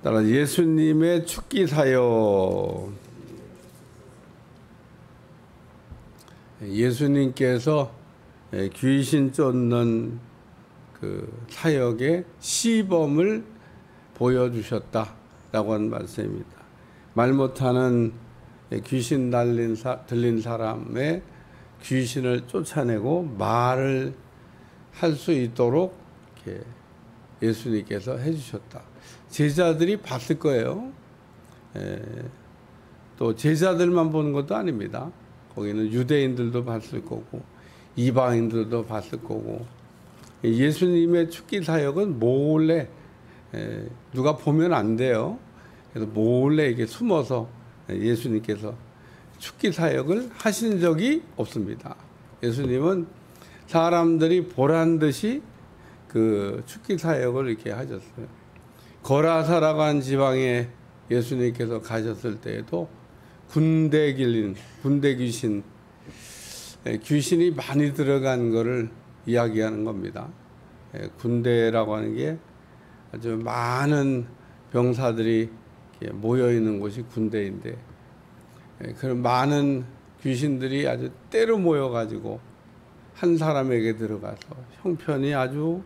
따라 예수님의 축기 사역. 예수님께서 귀신 쫓는 그 사역의 시범을 보여주셨다라고 하는 말씀입니다. 말 못하는 귀신 들린 사람의 귀신을 쫓아내고 말을 할 수 있도록 이렇게 예수님께서 해주셨다. 제자들이 봤을 거예요. 또 제자들만 보는 것도 아닙니다. 거기는 유대인들도 봤을 거고 이방인들도 봤을 거고. 예수님의 축기 사역은 몰래 누가 보면 안 돼요. 그래서 몰래 이게 숨어서 예수님께서 축기 사역을 하신 적이 없습니다. 예수님은 사람들이 보란 듯이 그 축기 사역을 이렇게 하셨어요. 거라사라고 한 지방에 예수님께서 가셨을 때에도 군대 귀신, 귀신이 많이 들어간 것을 이야기하는 겁니다. 군대라고 하는 게 아주 많은 병사들이 모여 있는 곳이 군대인데, 그런 많은 귀신들이 아주 때로 모여가지고 한 사람에게 들어가서 형편이 아주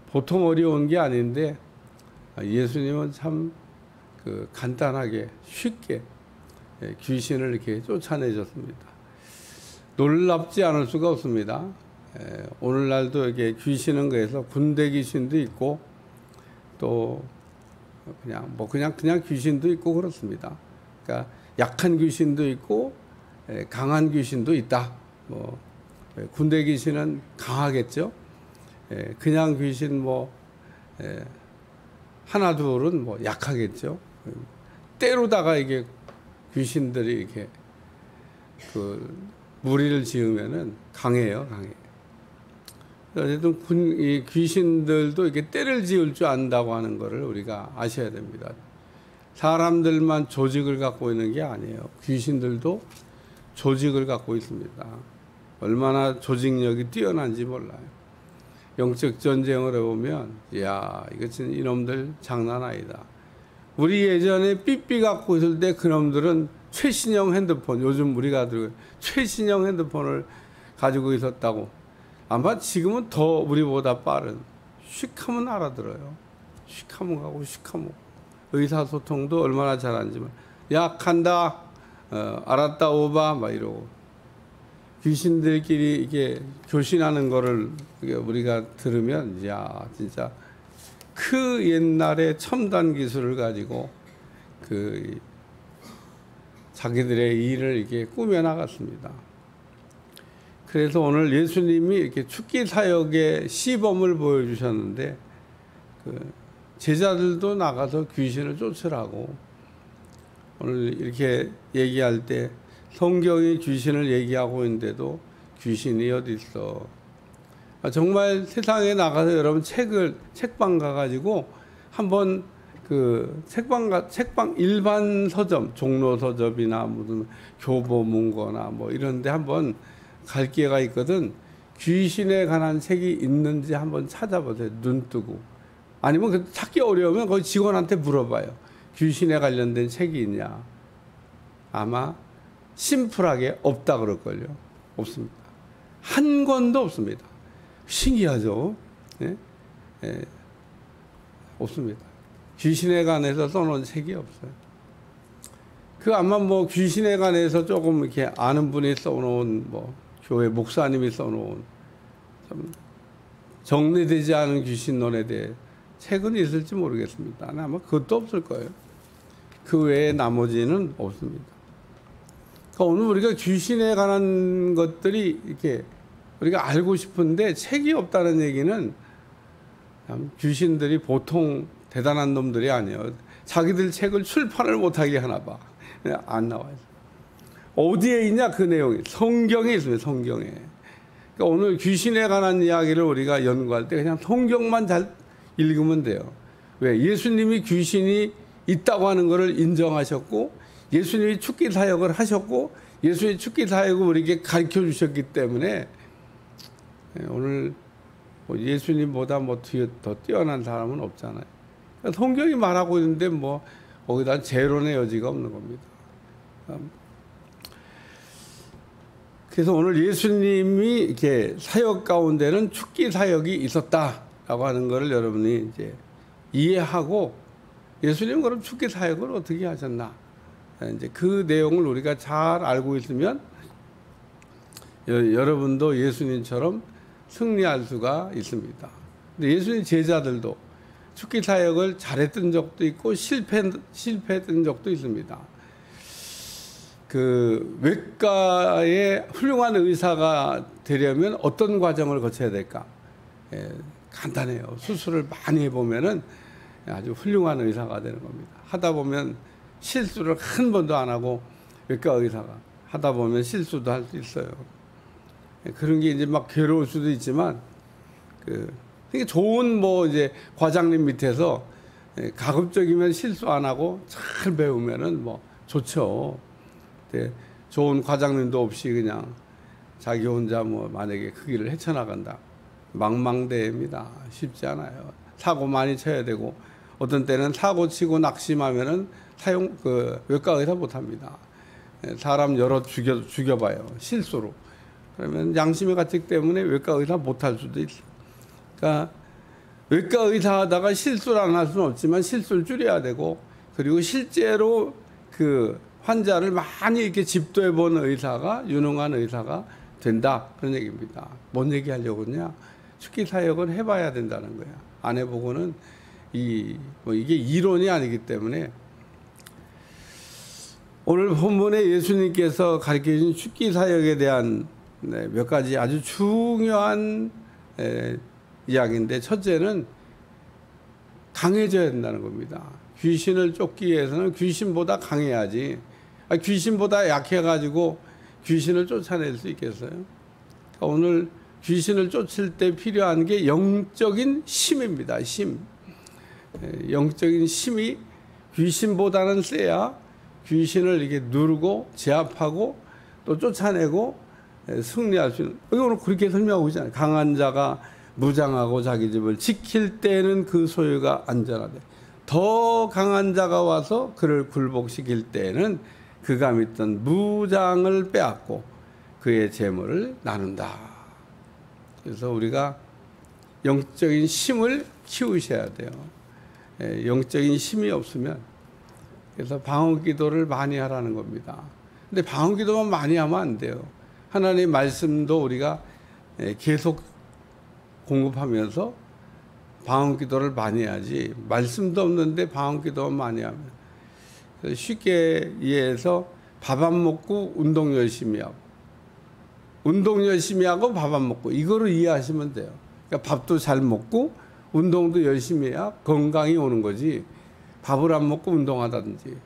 보통 어려운 게 아닌데, 예수님은 참 그 간단하게 쉽게 귀신을 이렇게 쫓아내셨습니다. 놀랍지 않을 수가 없습니다. 오늘날도 이렇게 귀신은 그래서 군대 귀신도 있고 또 그냥 귀신도 있고 그렇습니다. 그러니까 약한 귀신도 있고 강한 귀신도 있다. 군대 귀신은 강하겠죠. 그냥 귀신 하나 둘은 약하겠죠. 때로다가 이게 귀신들이 이렇게 그 무리를 지으면은 강해요. 어쨌든 이 귀신들도 이렇게 때를 지을 줄 안다고 하는 것을 우리가 아셔야 됩니다. 사람들만 조직을 갖고 있는 게 아니에요. 귀신들도 조직을 갖고 있습니다. 얼마나 조직력이 뛰어난지 몰라요. 영적 전쟁을 해보면, 이야, 이거 진짜 이놈들 장난 아니다. 우리 예전에 삐삐 갖고 있을 때 그놈들은 최신형 핸드폰, 요즘 우리가 들고 최신형 핸드폰을 가지고 있었다고. 아마 지금은 더 우리보다 빠른. 휙 하면 알아들어요. 휙 하면 가고 휙 하면. 의사소통도 얼마나 잘하는지. 야, 간다. 알았다, 오바. 막 이러고. 귀신들끼리 이게 교신하는 거를 우리가 들으면, 야, 진짜 그 옛날의 첨단 기술을 가지고 그 자기들의 일을 이렇게 꾸며 나갔습니다. 그래서 오늘 예수님이 이렇게 축기 사역의 시범을 보여주셨는데, 그 제자들도 나가서 귀신을 쫓으라고. 오늘 이렇게 얘기할 때 성경이 귀신을 얘기하고 있는데도 귀신이 어디 있어? 정말 세상에 나가서 여러분 책방 가가지고 한번 그 책방 일반 서점, 종로 서점이나 무슨 교보문고나 이런데 한번 갈 기회가 있거든. 귀신에 관한 책이 있는지 한번 찾아보세요. 눈 뜨고. 아니면 찾기 어려우면 거기 직원한테 물어봐요. 귀신에 관련된 책이 있냐? 아마 심플하게 없다 그럴걸요. 없습니다. 한 권도 없습니다. 신기하죠? 없습니다. 귀신에 관해서 써놓은 책이 없어요. 아마 귀신에 관해서 조금 이렇게 아는 분이 써놓은 교회 목사님이 써놓은 좀 정리되지 않은 귀신론에 대해 책은 있을지 모르겠습니다. 아마 그것도 없을 거예요. 그 외에 나머지는 없습니다. 그러니까 오늘 우리가 귀신에 관한 것들이 이렇게 우리가 알고 싶은데 책이 없다는 얘기는 귀신들이 보통 대단한 놈들이 아니에요. 자기들 책을 출판을 못하게 하나 봐. 안 나와요. 어디에 있냐 그 내용이. 성경에 있습니다. 성경에. 그러니까 오늘 귀신에 관한 이야기를 우리가 연구할 때 그냥 성경만 잘 읽으면 돼요. 왜? 예수님이 귀신이 있다고 하는 것을 인정하셨고, 예수님이 축기 사역을 하셨고, 예수님이 축기 사역을 우리에게 가르쳐 주셨기 때문에 오늘 예수님보다 더 뛰어난 사람은 없잖아요. 성경이 말하고 있는데 뭐 거기다 재론의 여지가 없는 겁니다. 그래서 오늘 예수님이 이렇게 사역 가운데는 축기 사역이 있었다라고 하는 것을 여러분이 이제 이해하고, 예수님 그럼 축기 사역을 어떻게 하셨나? 이제 그 내용을 우리가 잘 알고 있으면 여러분도 예수님처럼 승리할 수가 있습니다. 근데 예수님 제자들도 축기 사역을 잘했던 적도 있고 실패했던 적도 있습니다. 그 외과의 훌륭한 의사가 되려면 어떤 과정을 거쳐야 될까? 간단해요. 수술을 많이 해보면은 아주 훌륭한 의사가 되는 겁니다. 하다 보면 실수를 한 번도 안 하고, 외과 의사가 하다 보면 실수도 할 수 있어요. 그런 게 이제 막 괴로울 수도 있지만, 되게 좋은 뭐 이제 과장님 밑에서 가급적이면 실수 안 하고 잘 배우면은 뭐 좋죠. 좋은 과장님도 없이 그냥 자기 혼자 뭐 만약에 그 길을 헤쳐나간다. 망망대해입니다. 쉽지 않아요. 사고 많이 쳐야 되고, 어떤 때는 사고 치고 낙심하면은 외과 의사 못 합니다. 사람 여러 죽여봐요. 실수로. 그러면 양심의 가책 때문에 외과 의사 못 할 수도 있어요. 그러니까 외과 의사 하다가 실수를 안 할 수는 없지만 실수를 줄여야 되고, 그리고 실제로 그 환자를 많이 이렇게 집도해 본 의사가 유능한 의사가 된다, 그런 얘기입니다. 뭔 얘기 하려고 그러냐? 축기 사역은 해봐야 된다는 거야. 안 해보고는 이게 이론이 아니기 때문에. 오늘 본문에 예수님께서 가르쳐 주신 축기 사역에 대한 몇 가지 아주 중요한 이야기인데, 첫째는 강해져야 된다는 겁니다. 귀신을 쫓기 위해서는 귀신보다 강해야지, 귀신보다 약해가지고 귀신을 쫓아낼 수 있겠어요? 그러니까 오늘 귀신을 쫓을 때 필요한 게 영적인 힘입니다. 힘. 영적인 힘이 귀신보다는 세야 귀신을 이렇게 누르고 제압하고 또 쫓아내고 승리할 수 있는. 오늘 그렇게 설명하고 있잖아요. 강한 자가 무장하고 자기 집을 지킬 때는 그 소유가 안전하대. 더 강한 자가 와서 그를 굴복시킬 때는 그가 믿던 무장을 빼앗고 그의 재물을 나눈다. 그래서 우리가 영적인 힘을 키우셔야 돼요. 영적인 힘이 없으면, 그래서 방언 기도를 많이 하라는 겁니다. 근데 방언 기도만 많이 하면 안 돼요. 하나님의 말씀도 우리가 계속 공급하면서 방언 기도를 많이 해야지, 말씀도 없는데 방언 기도만 많이 하면, 쉽게 이해해서 밥 안 먹고 운동 열심히 하고, 운동 열심히 하고 밥 안 먹고, 이거로 이해하시면 돼요. 그러니까 밥도 잘 먹고 운동도 열심히 해야 건강이 오는 거지, 밥을 안 먹고 운동하다든지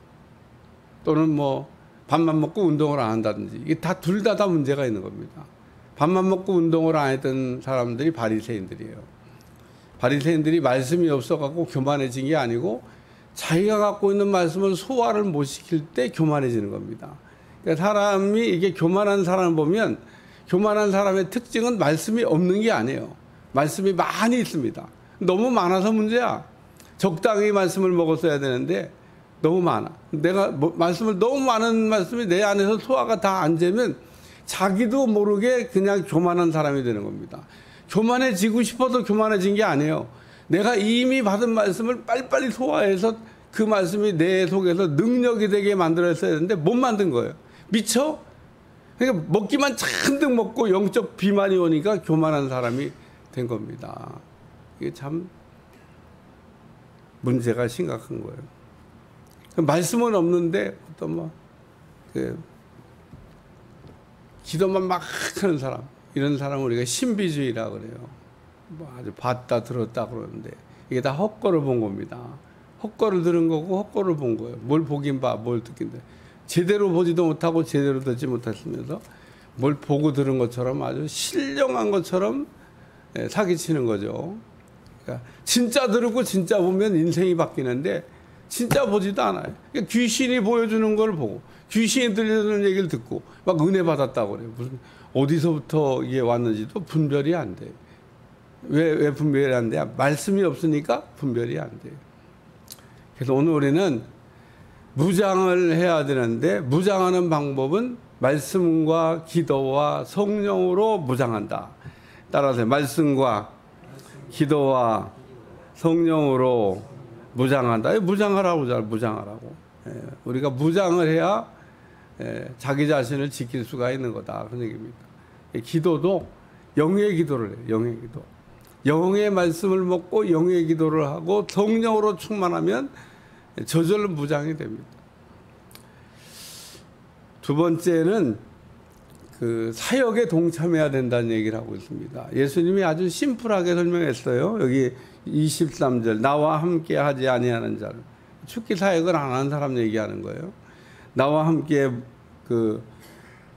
또는 뭐 밥만 먹고 운동을 안 한다든지, 이게 다 둘 다 문제가 있는 겁니다. 밥만 먹고 운동을 안 했던 사람들이 바리새인들이에요. 바리새인들이 말씀이 없어갖고 교만해진 게 아니고, 자기가 갖고 있는 말씀을 소화를 못 시킬 때 교만해지는 겁니다. 그러니까 사람이 이게 교만한 사람을 보면, 교만한 사람의 특징은 말씀이 없는 게 아니에요. 말씀이 많이 있습니다. 너무 많아서 문제야. 적당히 말씀을 먹었어야 되는데 너무 많아. 내가 말씀을, 너무 많은 말씀이 내 안에서 소화가 다 안 되면 자기도 모르게 그냥 교만한 사람이 되는 겁니다. 교만해지고 싶어서 교만해진 게 아니에요. 내가 이미 받은 말씀을 빨리빨리 소화해서 그 말씀이 내 속에서 능력이 되게 만들었어야 되는데 못 만든 거예요. 미쳐? 그러니까 먹기만 잔뜩 먹고 영적 비만이 오니까 교만한 사람이 된 겁니다. 이게 참 문제가 심각한 거예요. 말씀은 없는데 어떤 기도만 막 하는 사람, 이런 사람을 우리가 신비주의라고 그래요. 아주 봤다 들었다 그러는데 이게 다 헛거를 본 겁니다. 헛거를 들은 거고 헛거를 본 거예요. 뭘 보긴 봐, 뭘 듣긴 돼. 제대로 보지도 못하고 제대로 듣지 못했으면서 뭘 보고 들은 것처럼 아주 신령한 것처럼 사기치는 거죠. 그러니까 진짜 들고 진짜 보면 인생이 바뀌는데 진짜 보지도 않아요. 그러니까 귀신이 보여주는 걸 보고 귀신이 들려주는 얘기를 듣고 막 은혜 받았다고 그래요. 무슨 어디서부터 이게 왔는지도 분별이 안 돼요. 왜 분별이 안 돼요? 말씀이 없으니까 분별이 안 돼요. 그래서 오늘 우리는 무장을 해야 되는데 무장하는 방법은 말씀과 기도와 성령으로 무장한다. 따라서 말씀과 기도와 성령으로 무장한다. 무장하라고 잘 무장하라고. 우리가 무장을 해야 자기 자신을 지킬 수가 있는 거다. 그런 얘기입니다. 기도도 영의 기도를 해요. 영의 기도. 영의 말씀을 먹고 영의 기도를 하고 성령으로 충만하면 저절로 무장이 됩니다. 두 번째는 그 사역에 동참해야 된다는 얘기를 하고 있습니다. 예수님이 아주 심플하게 설명했어요. 여기 23절 나와 함께 하지 아니하는 자를, 축기 사역을 안 하는 사람 얘기하는 거예요. 나와 함께 그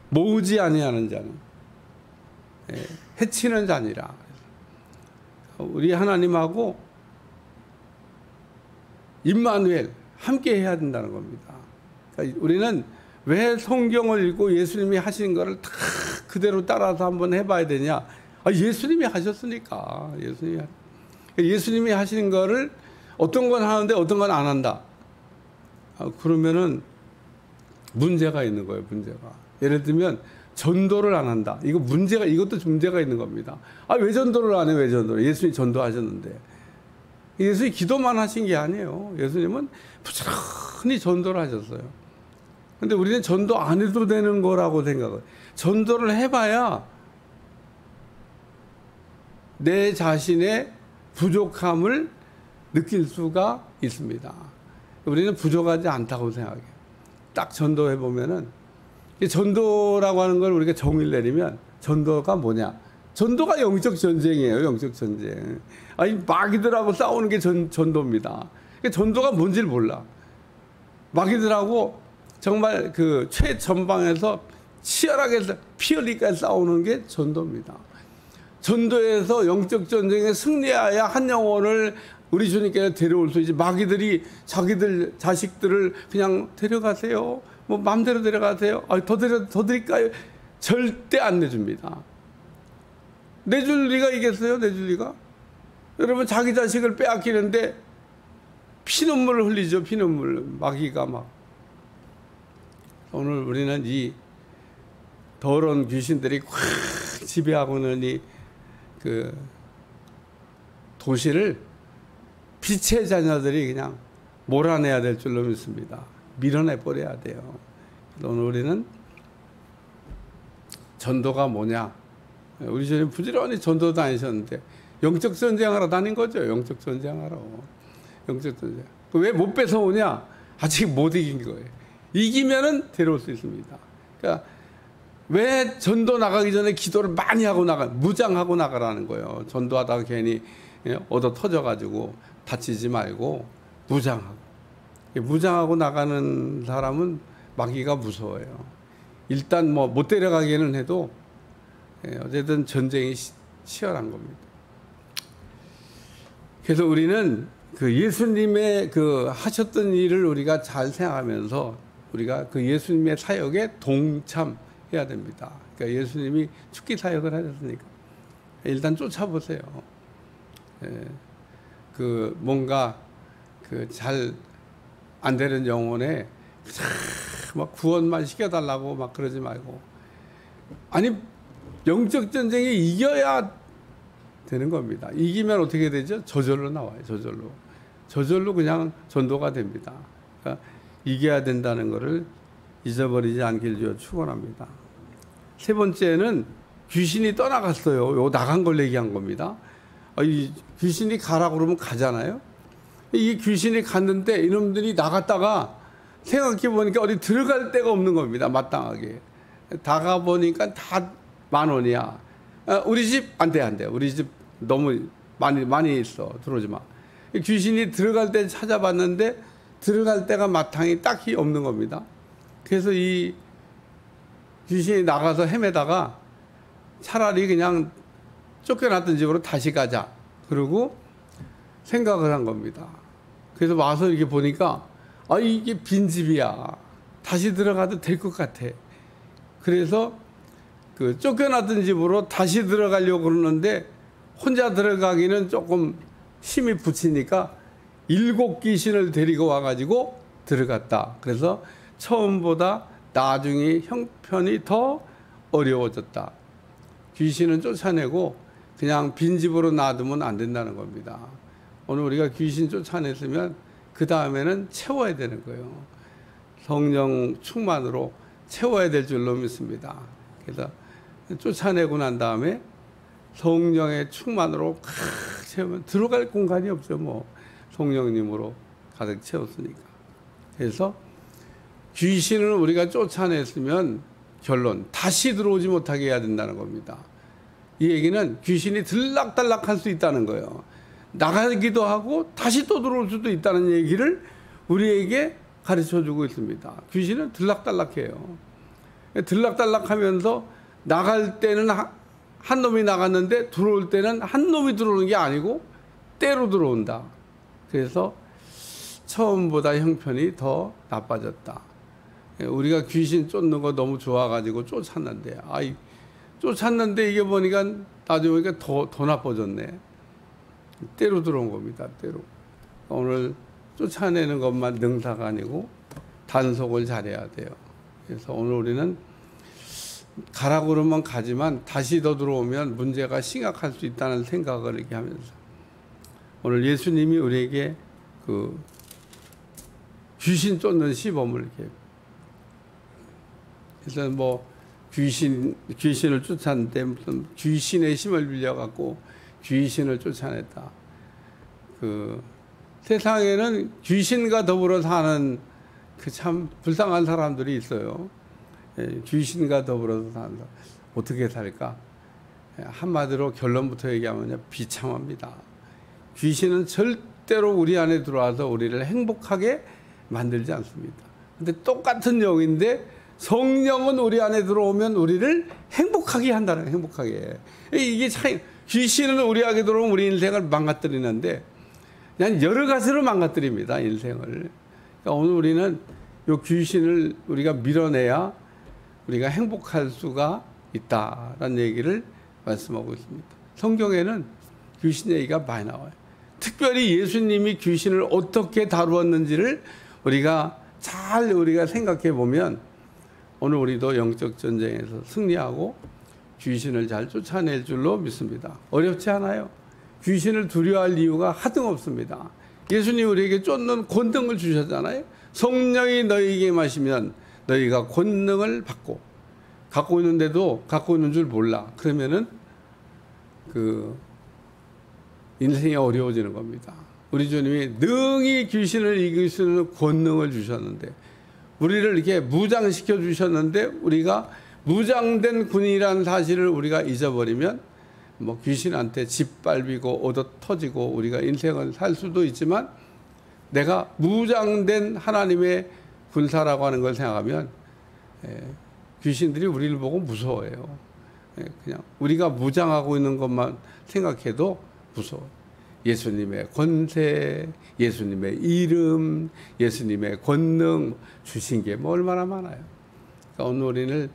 모으지 아니하는 자는 해치는 자니라. 우리 하나님하고 임마누엘 함께 해야 된다는 겁니다. 그러니까 우리는 왜 성경을 읽고 예수님이 하신 거를 다 그대로 따라서 한번 해봐야 되냐? 예수님이 하셨으니까. 예수님이 하신 거를 어떤 건 하는데 어떤 건 안 한다. 그러면은 문제가 있는 거예요. 문제가. 예를 들면 전도를 안 한다. 이것도 문제가 있는 겁니다. 왜 전도를 안 해? 왜 전도를? 예수님이 전도하셨는데. 예수님이 기도만 하신 게 아니에요. 예수님은 부지런히 전도를 하셨어요. 근데 우리는 전도 안 해도 되는 거라고 생각을. 전도를 해봐야 내 자신의 부족함을 느낄 수가 있습니다. 우리는 부족하지 않다고 생각해요. 딱 전도해보면은, 전도라고 하는 걸 우리가 정의를 내리면, 전도가 뭐냐? 전도가 영적 전쟁이에요. 영적 전쟁. 마귀들하고 싸우는 게 전도입니다. 전도가 뭔지를 몰라. 마귀들하고 정말 그 최전방에서 치열하게 피 흘리까지 싸우는 게 전도입니다. 전도에서 영적 전쟁에 승리하여 한 영혼을 우리 주님께서 데려올 수 있지. 마귀들이 자기들 자식들을 그냥 데려가세요. 뭐 마음대로 데려가세요. 더 드릴까요? 절대 안 내줍니다. 내줄 리가 있겠어요? 내줄 리가? 여러분 자기 자식을 빼앗기는데 피눈물을 흘리죠. 피눈물. 마귀가 막. 오늘 우리는 이 더러운 귀신들이 꽉 지배하고 있는 이 그 도시를 빛의 자녀들이 그냥 몰아내야 될 줄로 믿습니다. 밀어내 버려야 돼요. 오늘 우리는 전도가 뭐냐? 우리 주님 부지런히 전도 다니셨는데 영적 전쟁하러 다닌 거죠. 영적 전쟁하러. 영적 전쟁. 왜 못 뺏어오냐? 아직 못 이긴 거예요. 이기면은 데려올 수 있습니다. 그러니까 왜 전도 나가기 전에 기도를 많이 하고 무장하고 나가라는 거예요. 전도하다가 괜히 얻어 터져가지고 다치지 말고 무장하고 나가는 사람은 마귀가 무서워요. 일단 뭐 못 데려가기는 해도 어쨌든 전쟁이 치열한 겁니다. 그래서 우리는 그 예수님의 그 하셨던 일을 우리가 잘 생각하면서 우리가 그 예수님의 사역에 동참해야 됩니다. 그러니까 예수님이 축기 사역을 하셨으니까 일단 쫓아보세요. 그 뭔가 그 잘 안 되는 영혼에 막 구원만 시켜달라고 막 그러지 말고, 아니 영적 전쟁에 이겨야 되는 겁니다. 이기면 어떻게 되죠? 저절로 나와요. 저절로 그냥 전도가 됩니다. 그러니까 이겨야 된다는 것을 잊어버리지 않길 주여 축원합니다. 세 번째는 귀신이 떠나갔어요. 요 나간 걸 얘기한 겁니다. 이 귀신이 가라고 그러면 가잖아요. 이 귀신이 갔는데 이놈들이 나갔다가 생각해 보니까 어디 들어갈 데가 없는 겁니다. 마땅하게. 다 가보니까 다 10,000원이야. 우리 집 안 돼. 우리 집 너무 많이 있어. 들어오지 마. 귀신이 들어갈 때 찾아봤는데 들어갈 데가 마땅히 딱히 없는 겁니다. 그래서 이 귀신이 나가서 헤매다가 차라리 그냥 쫓겨났던 집으로 다시 가자. 그러고 생각을 한 겁니다. 그래서 와서 이렇게 보니까 이게 빈집이야. 다시 들어가도 될 것 같아. 그래서 그 쫓겨났던 집으로 다시 들어가려고 그러는데 혼자 들어가기는 조금 힘이 붙이니까 7 귀신을 데리고 와가지고 들어갔다. 그래서 처음보다 나중에 형편이 더 어려워졌다. 귀신은 쫓아내고 그냥 빈집으로 놔두면 안 된다는 겁니다. 오늘 우리가 귀신 쫓아냈으면 그 다음에는 채워야 되는 거예요. 성령 충만으로 채워야 될 줄로 믿습니다. 그래서 쫓아내고 난 다음에 성령의 충만으로 칵 채우면 들어갈 공간이 없죠. 뭐 성령님으로 가득 채웠으니까. 그래서 귀신을 우리가 쫓아냈으면 결론 다시 들어오지 못하게 해야 된다는 겁니다. 이 얘기는 귀신이 들락달락할 수 있다는 거예요. 나가기도 하고 다시 또 들어올 수도 있다는 얘기를 우리에게 가르쳐주고 있습니다. 귀신은 들락달락해요. 들락달락하면서 나갈 때는 한 놈이 나갔는데 들어올 때는 한 놈이 들어오는 게 아니고 때로 들어온다. 그래서 처음보다 형편이 더 나빠졌다. 우리가 귀신 쫓는 거 너무 좋아가지고 쫓았는데, 쫓았는데 이게 보니까 나중에 보니까 더 나빠졌네. 때로 들어온 겁니다. 때로. 오늘 쫓아내는 것만 능사가 아니고 단속을 잘해야 돼요. 그래서 오늘 우리는 가라고 그러면 가지만 다시 더 들어오면 문제가 심각할 수 있다는 생각을 이렇게 하면서 오늘 예수님이 우리에게 그 귀신 쫓는 시범을 이렇게, 그래서 뭐 귀신을 쫓았는데 무슨 귀신의 힘을 빌려갖고 귀신을 쫓아냈다. 그 세상에는 귀신과 더불어 사는 그 참 불쌍한 사람들이 있어요. 귀신과 더불어서 사는 사람 어떻게 살까? 한마디로 결론부터 얘기하면 비참합니다. 귀신은 절대로 우리 안에 들어와서 우리를 행복하게 만들지 않습니다. 근데 똑같은 영인데 성령은 우리 안에 들어오면 우리를 행복하게 한다는, 행복하게. 이게 차이. 귀신은 우리 안에 들어오면 우리 인생을 망가뜨리는데 그냥 여러 가지로 망가뜨립니다, 인생을. 그러니까 오늘 우리는 이 귀신을 우리가 밀어내야 우리가 행복할 수가 있다라는 얘기를 말씀하고 있습니다. 성경에는 귀신 얘기가 많이 나와요. 특별히 예수님이 귀신을 어떻게 다루었는지를 우리가 생각해 보면 오늘 우리도 영적 전쟁에서 승리하고 귀신을 잘 쫓아낼 줄로 믿습니다. 어렵지 않아요. 귀신을 두려워할 이유가 하등 없습니다. 예수님이 우리에게 쫓는 권능을 주셨잖아요. 성령이 너희에게 임하시면 너희가 권능을 받고, 갖고 있는데도 갖고 있는 줄 몰라. 그러면은 그 인생이 어려워지는 겁니다. 우리 주님이 능히 귀신을 이길 수 있는 권능을 주셨는데, 우리를 이렇게 무장시켜 주셨는데 우리가 무장된 군인이라는 사실을 우리가 잊어버리면 뭐 귀신한테 짓밟이고 얻어 터지고 우리가 인생을 살 수도 있지만, 내가 무장된 하나님의 군사라고 하는 걸 생각하면 귀신들이 우리를 보고 무서워해요. 그냥 우리가 무장하고 있는 것만 생각해도 무서워. 예수님의 권세, 예수님의 이름, 예수님의 권능 주신 게 뭐 얼마나 많아요. 그러니까 오늘 우리는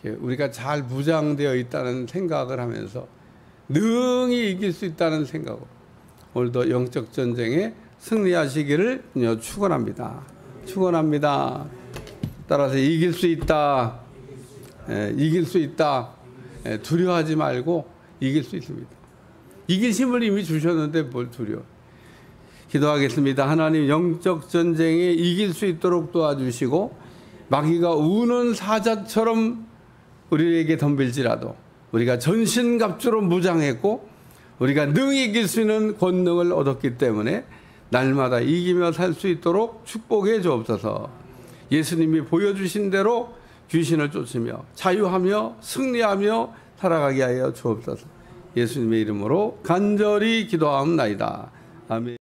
우리가 잘 무장되어 있다는 생각을 하면서 능히 이길 수 있다는 생각으로 오늘도 영적 전쟁에 승리하시기를 축원합니다. 축원합니다. 따라서 이길 수 있다. 이길 수 있다. 두려워하지 말고 이길 수 있습니다. 이길 힘을 이미 주셨는데 뭘 두려워. 기도하겠습니다. 하나님, 영적 전쟁에 이길 수 있도록 도와주시고 마귀가 우는 사자처럼 우리에게 덤빌지라도 우리가 전신갑주로 무장했고 우리가 능히 이길 수 있는 권능을 얻었기 때문에 날마다 이기며 살 수 있도록 축복해 주옵소서. 예수님이 보여주신 대로 귀신을 쫓으며 자유하며 승리하며 살아가게 하여 주옵소서. 예수님의 이름으로 간절히 기도하옵나이다. 아멘.